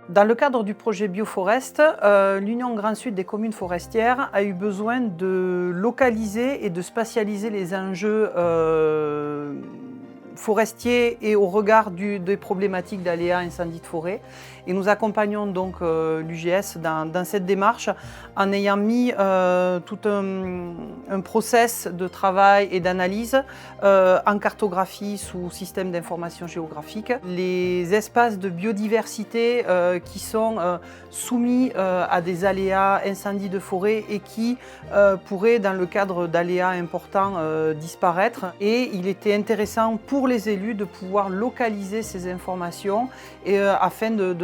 Dans le cadre du projet Bioforest, l'Union Grand Sud des communes forestières a eu besoin de localiser et de spatialiser les enjeux forestiers et au regard des problématiques d'aléas incendie de forêt. Et nous accompagnons donc l'UGS dans cette démarche en ayant mis tout un process de travail et d'analyse en cartographie sous système d'information géographique. Les espaces de biodiversité qui sont soumis à des aléas incendies de forêt et qui pourraient, dans le cadre d'aléas importants, disparaître. Et il était intéressant pour les élus de pouvoir localiser ces informations afin de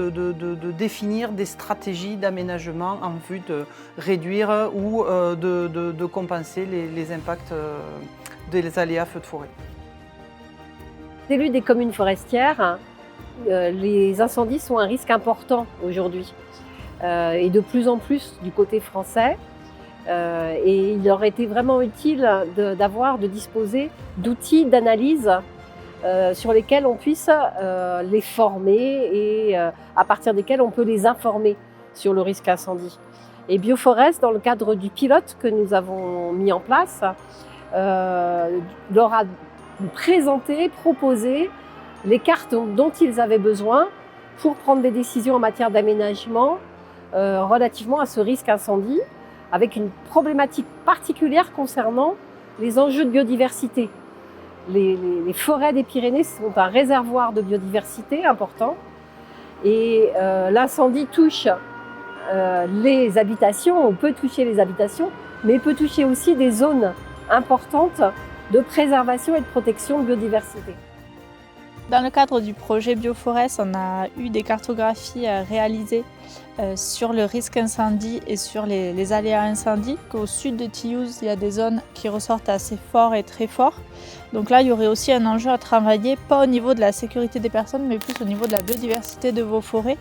définir des stratégies d'aménagement en vue de réduire ou de compenser les impacts des aléas feux de forêt. Les élus des communes forestières, les incendies sont un risque important aujourd'hui et de plus en plus du côté français. Et il aurait été vraiment utile de disposer d'outils d'analyse sur lesquels on puisse les former et à partir desquels on peut les informer sur le risque incendie. Et Bioforest, dans le cadre du pilote que nous avons mis en place, leur a présenté, proposé les cartes dont ils avaient besoin pour prendre des décisions en matière d'aménagement relativement à ce risque incendie, avec une problématique particulière concernant les enjeux de biodiversité. Les forêts des Pyrénées sont un réservoir de biodiversité important et l'incendie touche les habitations, on peut toucher les habitations, mais peut toucher aussi des zones importantes de préservation et de protection de biodiversité. Dans le cadre du projet Bioforest, on a eu des cartographies réalisées sur le risque incendie et sur les aléas incendie. Au sud de Tilliouz, il y a des zones qui ressortent assez fort et très fort. Donc là, il y aurait aussi un enjeu à travailler, pas au niveau de la sécurité des personnes, mais plus au niveau de la biodiversité de vos forêts.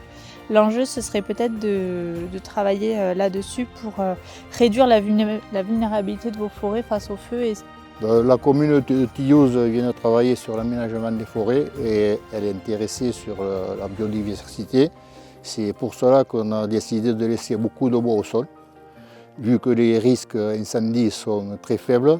L'enjeu, ce serait peut-être de travailler là-dessus pour réduire la vulnérabilité de vos forêts face au feu. La commune de Tilliouz vient de travailler sur l'aménagement des forêts et elle est intéressée sur la biodiversité. C'est pour cela qu'on a décidé de laisser beaucoup de bois au sol, vu que les risques incendies sont très faibles.